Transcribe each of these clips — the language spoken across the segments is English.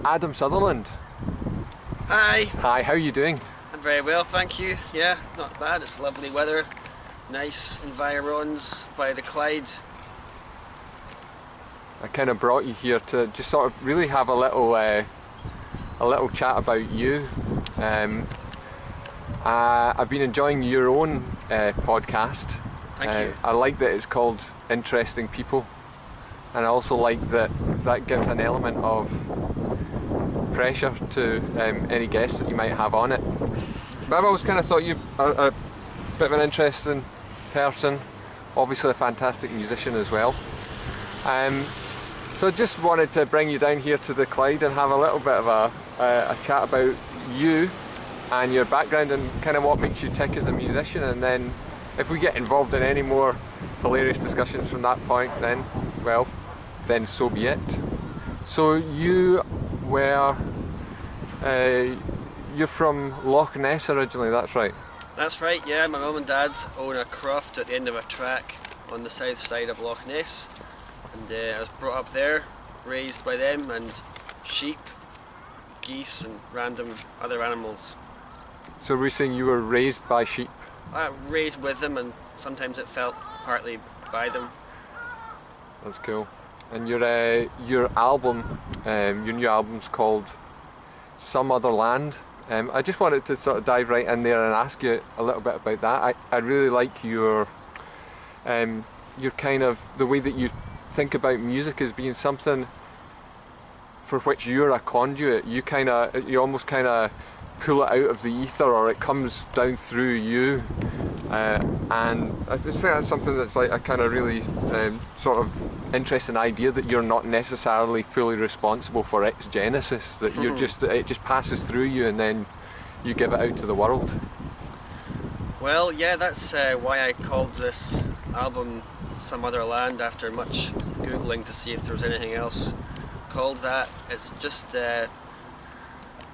Adam Sutherland. Hi. Hi, how are you doing? I'm very well, thank you. Yeah, not bad. It's lovely weather, nice environs by the Clyde. I kind of brought you here to just sort of really have a little chat about you. I've been enjoying your own podcast. Thank you. I like that it's called Interesting People, and I also like that gives an element of pressure to any guests that you might have on it. But I've always kind of thought you are a bit of an interesting person, obviously a fantastic musician as well. So I just wanted to bring you down here to the Clyde and have a little bit of a chat about you and your background and kind of what makes you tick as a musician, and then if we get involved in any more hilarious discussions from that point, then, well, then so be it. So you were, you're from Loch Ness originally, that's right? That's right, yeah. My mum and dad own a croft at the end of a track on the south side of Loch Ness, and I was brought up there, raised by them, and sheep, geese and random other animals. So we're saying you were raised by sheep? Raised with them, and sometimes it felt partly by them. That's cool. And your album, your new album's called Some Other Land. I just wanted to sort of dive right in there and ask you a little bit about that. I really like your kind of, the way that you think about music as being something for which you're a conduit. You almost kind of pull it out of the ether, or it comes down through you, and I just think that's something that's like a kind of really sort of interesting idea, that you're not necessarily fully responsible for its genesis, that you're it just passes through you and then you give it out to the world. Well, yeah, that's why I called this album Some Other Land, after much googling to see if there was anything else called that. It's just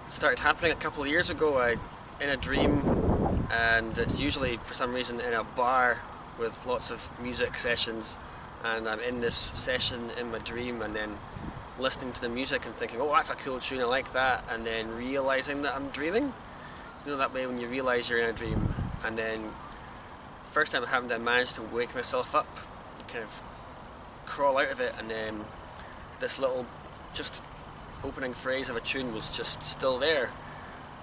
started happening a couple of years ago. In a dream, and it's usually for some reason in a bar with lots of music sessions, and I'm in this session in my dream and then listening to the music and thinking, oh, that's a cool tune, I like that, and then realising that I'm dreaming. You know that way when you realise you're in a dream, and then first time it happened I managed to wake myself up, kind of crawl out of it, and then this little just opening phrase of a tune was just still there.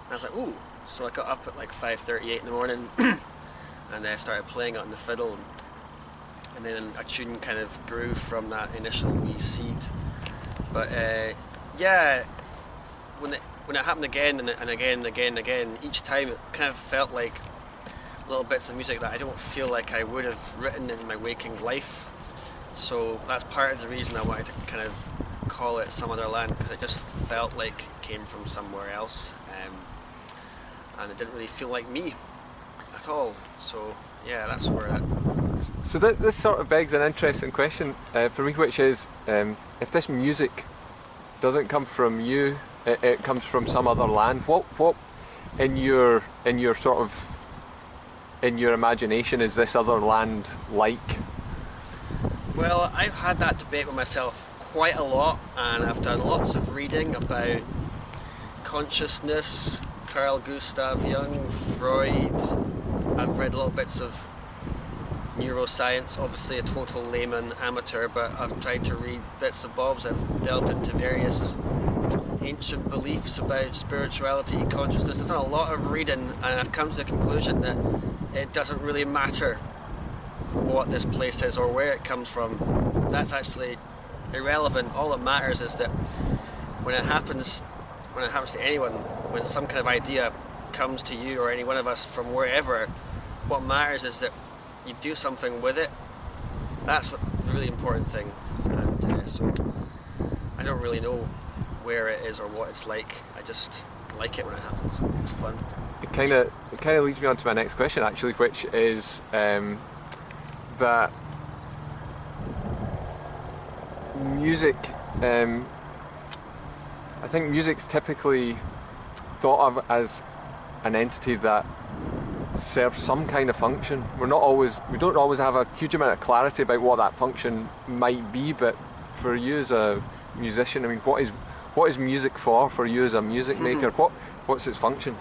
And I was like, ooh. So I got up at like 5:38 in the morning and I started playing it on the fiddle, and then a tune kind of grew from that initial wee seed. But yeah, when it happened again and again, each time it kind of felt like little bits of music that I don't feel like I would have written in my waking life. So that's part of the reason I wanted to kind of call it Some Other Land, because it just felt like it came from somewhere else, and it didn't really feel like me at all. So yeah, that's where that... So this sort of begs an interesting question for me, which is, if this music doesn't come from you, it comes from some other land, what in your sort of, in your imagination, is this other land like? Well, I've had that debate with myself quite a lot, and I've done lots of reading about consciousness, Carl Gustav Jung, Freud. I've read little bits of neuroscience, obviously a total layman amateur, but I've tried to read bits of bobs. I've delved into various ancient beliefs about spirituality, consciousness. I've done a lot of reading, and I've come to the conclusion that it doesn't really matter what this place is or where it comes from. That's actually irrelevant. All that matters is that when it happens to anyone, when some kind of idea comes to you or any one of us from wherever, what matters is that you do something with it. That's the really important thing. And so I don't really know where it is or what it's like. I just like it when it happens. It's fun. It kind of leads me on to my next question, actually, which is that music, I think music's typically thought of as an entity that serves some kind of function. We don't always have a huge amount of clarity about what that function might be, but for you as a musician, I mean, What is music for you as a music maker? What's its function?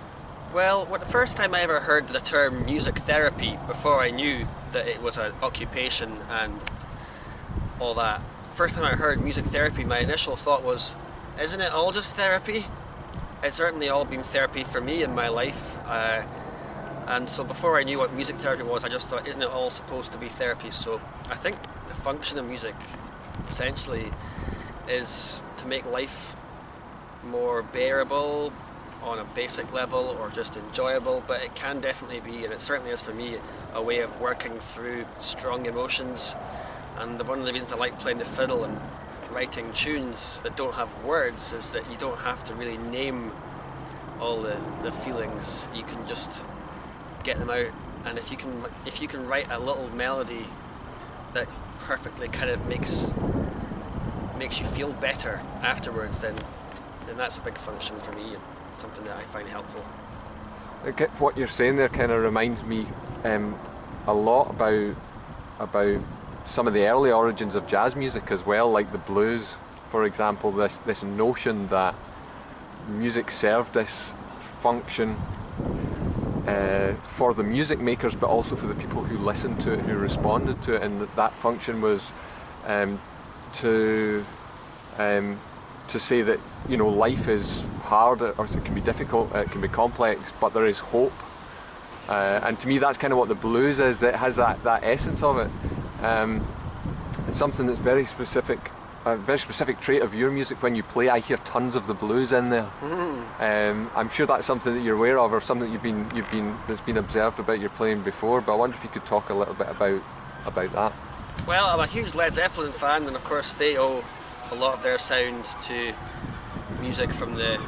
Well, the first time I ever heard the term music therapy, before I knew that it was an occupation and all that, first time I heard music therapy, my initial thought was, isn't it all just therapy? It's certainly all been therapy for me in my life. And so before I knew what music therapy was, I just thought, isn't it all supposed to be therapy? So I think the function of music essentially is to make life more bearable on a basic level, or just enjoyable, but it can definitely be, and it certainly is for me, a way of working through strong emotions. And one of the reasons I like playing the fiddle and writing tunes that don't have words is that you don't have to really name all the feelings. You can just get them out, and if you can write a little melody that perfectly kind of makes you feel better afterwards, then that's a big function for me, and something that I find helpful. What you're saying there kind of reminds me a lot about some of the early origins of jazz music as well, like the blues, for example. This notion that music served this function for the music makers, but also for the people who listened to it, who responded to it, and that function was to say that, you know, life is hard, or it can be difficult, it can be complex, but there is hope. And to me, that's kind of what the blues is. It has that essence of it. It's something that's very specific, a very specific trait of your music. When you play, I hear tons of the blues in there. I'm sure that's something that you're aware of, or something that's been observed about your playing before. But I wonder if you could talk a little bit about that. Well, I'm a huge Led Zeppelin fan, and of course they owe a lot of their sound to music from the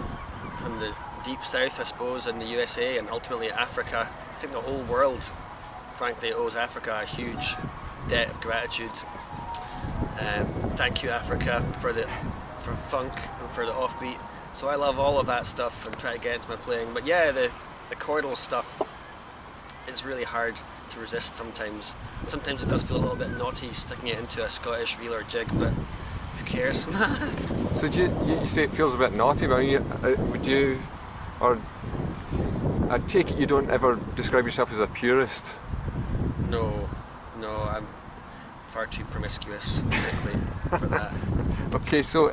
deep south, I suppose, in the USA and ultimately Africa. I think the whole world, frankly, owes Africa a huge debt of gratitude. Thank you, Africa, for funk and for the offbeat. So I love all of that stuff and try to get into my playing. But yeah, the chordal stuff, it's really hard to resist sometimes. Sometimes it does feel a little bit naughty sticking it into a Scottish reel or jig, but who cares? So you say it feels a bit naughty, but would you, or I take it you don't ever describe yourself as a purist? No, I'm far too promiscuous musically for that. Okay, so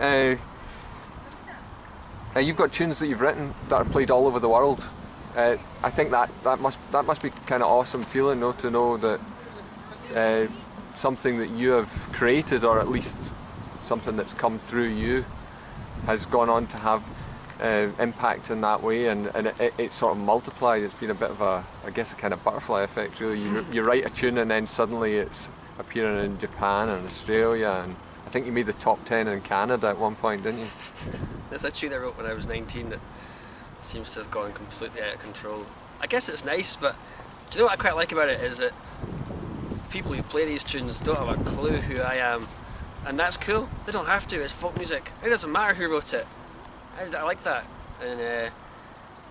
you've got tunes that you've written that are played all over the world. I think that must be kind of awesome feeling, though, to know that something that you have created, or at least something that's come through you, has gone on to have impact in that way, and it's sort of multiplied. It's been a bit of a kind of butterfly effect, really. You write a tune and then suddenly it's appearing in Japan and Australia, and I think you made the top 10 in Canada at one point, didn't you? There's a tune I wrote when I was 19 that seems to have gone completely out of control. I guess it's nice, but do you know what I quite like about it is that people who play these tunes don't have a clue who I am. And that's cool. They don't have to. It's folk music. It doesn't matter who wrote it. I like that. And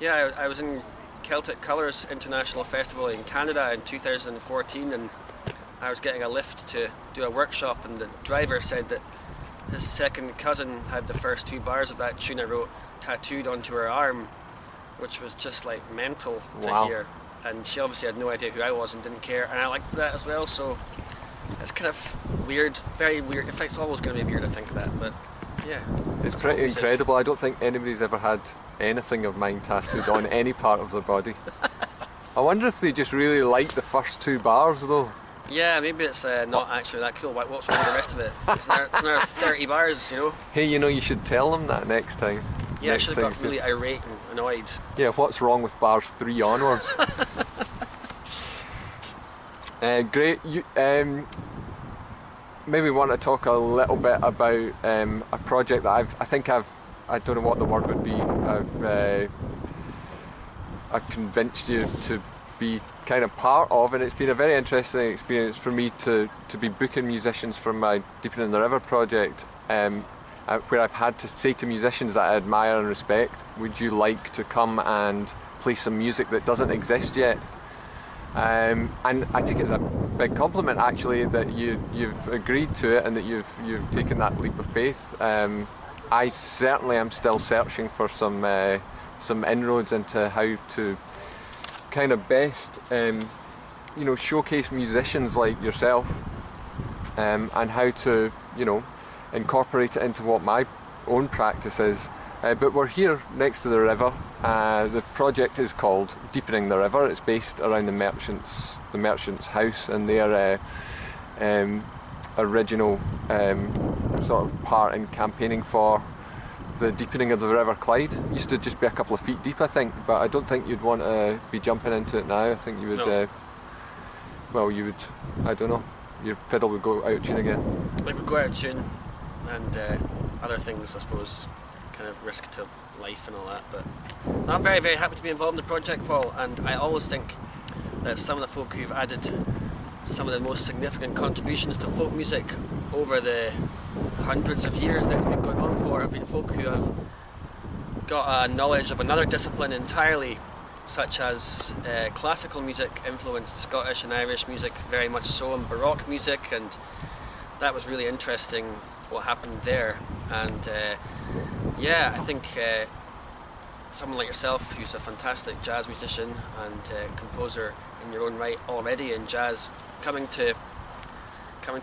yeah, I was in Celtic Colours International Festival in Canada in 2014, and I was getting a lift to do a workshop, and the driver said that his second cousin had the first 2 bars of that tune I wrote tattooed onto her arm, which was just like mental to hear. And she obviously had no idea who I was and didn't care, and I liked that as well. So it's kind of weird, very weird. In fact, it's always going to be weird, I think, that, but yeah. It's pretty incredible. I don't think anybody's ever had anything of mine tattooed on any part of their body. I wonder if they just really like the first 2 bars, though. Yeah, maybe it's not actually that cool. What's wrong with the rest of it? There's now 30 bars, you know? Hey, you know, you should tell them that next time. Yeah, I should have got really irate and annoyed. Yeah, what's wrong with bars 3 onwards? Great. You, maybe want to talk a little bit about a project that I don't know what the word would be. I've convinced you to be kind of part of, and it's been a very interesting experience for me to be booking musicians for my Deepening the River project, where I've had to say to musicians that I admire and respect, would you like to come and play some music that doesn't exist yet? And I think it's a big compliment, actually, that you've agreed to it and that you've taken that leap of faith. I certainly am still searching for some inroads into how to kind of best you know, showcase musicians like yourself, and how to, you know, incorporate it into what my own practice is. But we're here next to the river. The project is called Deepening the River. It's based around the merchant's house and their original sort of part in campaigning for the deepening of the River Clyde. It used to just be a couple of feet deep, I think, but I don't think you'd want to be jumping into it now. I think you would, no. Well, you would, I don't know, your fiddle would go out of tune again. It would go out of tune, and other things, I suppose, kind of risk to life and all that. But I'm very, very happy to be involved in the project, Paul, and I always think that some of the folk who've added some of the most significant contributions to folk music over the hundreds of years that it's been going on for have been folk who have got a knowledge of another discipline entirely, such as classical music influenced Scottish and Irish music very much so, and Baroque music, and that was really interesting what happened there. And yeah, I think someone like yourself, who's a fantastic jazz musician and composer in your own right already in jazz, coming to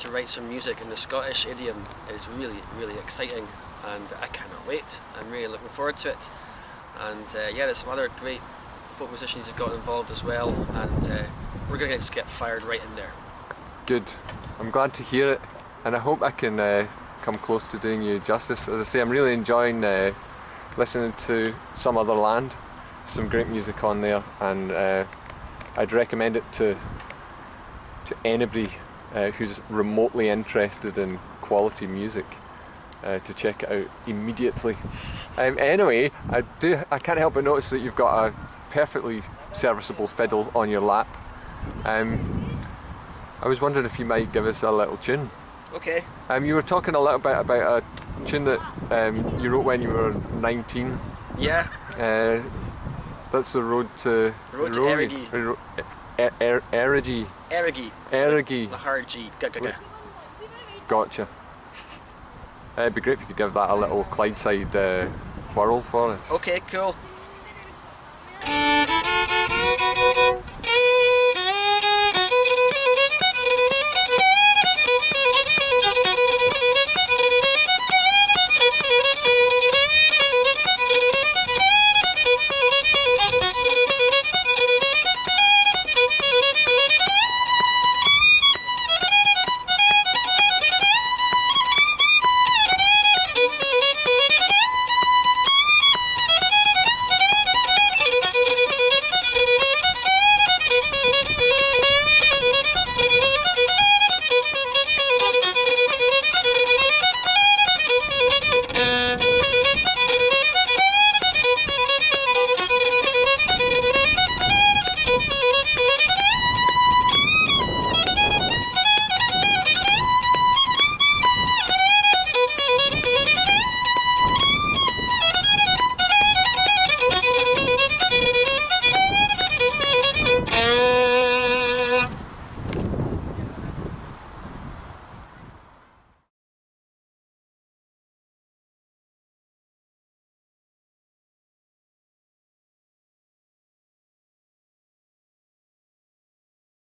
write some music in the Scottish idiom is really, really exciting, and I cannot wait. I'm really looking forward to it. And yeah, there's some other great folk musicians who've got involved as well, and we're going to just get fired right in there. Good. I'm glad to hear it, and I hope I can come close to doing you justice. As I say, I'm really enjoying listening to Some Other Land. Some great music on there, and I'd recommend it to anybody who's remotely interested in quality music to check it out immediately. Anyway, I can't help but notice that you've got a perfectly serviceable fiddle on your lap. I was wondering if you might give us a little tune. Okay. You were talking a little bit about a tune that you wrote when you were 19. Yeah. That's the road to Errogie. Errogie. Errogie. Errogie. The hard G. Gotcha. It'd be great if you could give that a little Clydeside whirl for us. Okay, cool.